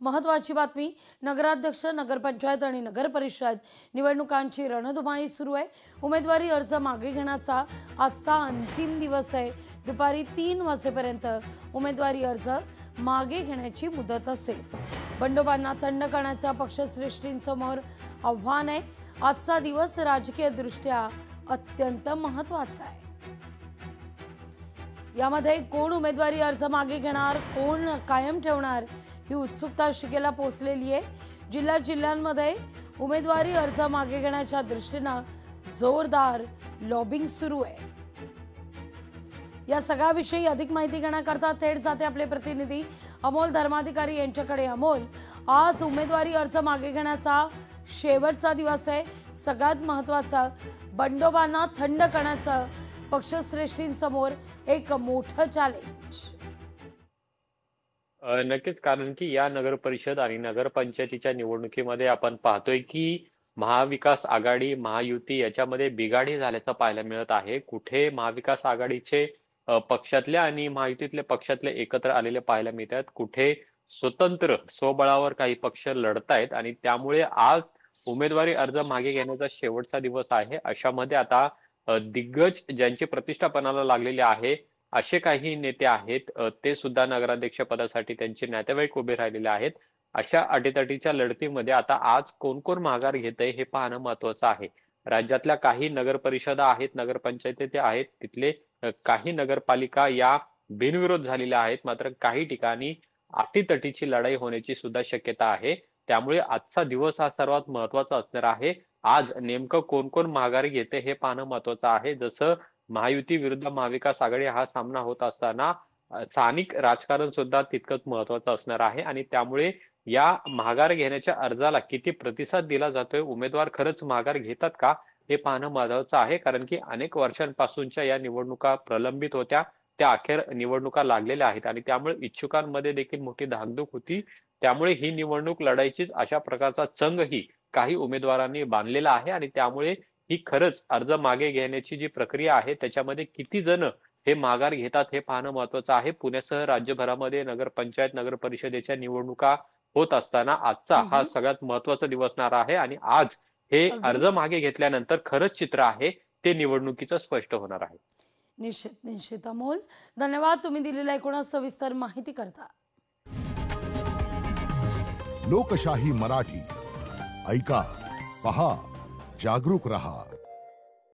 महत्त्वाची बातमी, नगराध्यक्ष, नगरपंचायत आणि नगरपरिषद निवडणुकांची रणधुमाळी सुरू आहे। उमेदवारी अर्ज मागे घेण्याचा आजचा अंतिम दिवस आहे। दुपारी 3 वाजेपर्यंत उमेदवारी अर्ज मागे घेण्याची मुदत असेल। बंडोबांना थंड करण्याचा पक्षश्रेष्ठींसमोर आव्हान आहे। आजचा दिवस राजकीयदृष्ट्या अत्यंत महत्त्वाचा आहे। यामध्ये कोण उमेदवारी अर्ज मागे घेणार, कोण कायम ठेवणार, ही उत्सुकता शिगेला पोहोचलेली आहे। जिल्ह्यांमध्ये उमेदवारी अर्ज मागे घेण्याच्या दृष्टीने जोरदार लॉबिंग सुरू आहे। या सगळ्याविषयी अधिक माहिती घेण्याकरता थेट जाते आपले प्रतिनिधी अमोल धर्माधिकारी यांच्याकडे। अमोल, आज उमेदवारी अर्ज मागे घेण्याचा शेवटचा दिवस आहे। सगळ्यात महत्त्वाचं, बंडोबांना थंड करण्याचं पक्षश्रेष्ठींसमोर एक मोठं चॅलेंज। नक्कीच, कारण की या नगर परिषद आणि नगरपंचायतीच्या निवडणुकीमध्ये आपण पाहतोय की महाविकास आघाडी, महायुती याच्यामध्ये बिघाडी झाल्याचं पाहायला मिळत आहे। कुठे महाविकास आघाडीचे पक्षातले आणि महायुतीतले पक्षातले एकत्र आलेले पाहायला मिळतात, कुठे स्वतंत्र स्वबळावर काही पक्ष लढतायत आणि त्यामुळे आज उमेदवारी अर्ज मागे घेण्याचा शेवटचा दिवस आहे। अशामध्ये आता दिग्गज ज्यांची प्रतिष्ठा पणाला लागलेली आहे असे काही नेते आहेत, ते सुद्धा नगराध्यक्ष पदासाठी त्यांचे नातेवाईक उभे राहिलेले आहेत। अशा अटीतटीच्या लढतीमध्ये आता आज कोण कोण माघार घेतंय हे पाहणं महत्त्वाचं आहे। राज्यातल्या काही नगर परिषदा आहेत, नगरपंचायती आहेत, तिथले काही नगरपालिका या बिनविरोध झालेल्या आहेत, मात्र काही ठिकाणी अटीतटीची लढाई होण्याची सुद्धा शक्यता आहे। त्यामुळे आजचा दिवस हा सर्वात महत्त्वाचा असणार आहे। आज नेमकं कोण कोण माघारी घेते हे पाहणं महत्त्वाचं आहे। जसं महायुती विरुद्ध महाविकास आघाडी हा सामना होत असताना स्थानिक राजकारण सुद्धा तितकंच महत्त्वाचं असणार आहे आणि त्यामुळे या माघार घेण्याच्या अर्जाला किती प्रतिसाद दिला जातोय, उमेदवार खरंच माघार घेतात का, हे पाहणं महत्त्वाचं आहे। कारण की अनेक वर्षांपासूनच्या या निवडणुका प्रलंबित होत्या, त्या अखेर निवडणुका लागलेल्या आहेत आणि त्यामुळे इच्छुकांमध्ये देखील मोठी धाकधूक होती। त्यामुळे ही निवडणूक लढायचीच अशा प्रकारचा चंगही काही उमेदवारांनी बांधलेला आहे आणि त्यामुळे ही खरंच अर्ज मागे घेण्याची जी प्रक्रिया आहे त्याच्यामध्ये किती जण हे माघार घेतात हे पाहणं महत्त्वाचं आहे। पुण्यासह राज्यभरामध्ये नगरपंचायत, नगर परिषदेच्या निवडणुका होत असताना आजचा हा सगळ्यात महत्त्वाचा दिवस असणार आहे आणि आज हे अर्ज मागे घेतल्यानंतर खरंच चित्र आहे ते निवडणुकीचं स्पष्ट होणार आहे। निश्चित अमोल, धन्यवाद तुम्ही दिलेल्या एकूण सविस्तर माहिती करता। लोकशाही मराठी ऐका, पहा, जागरूक रहा।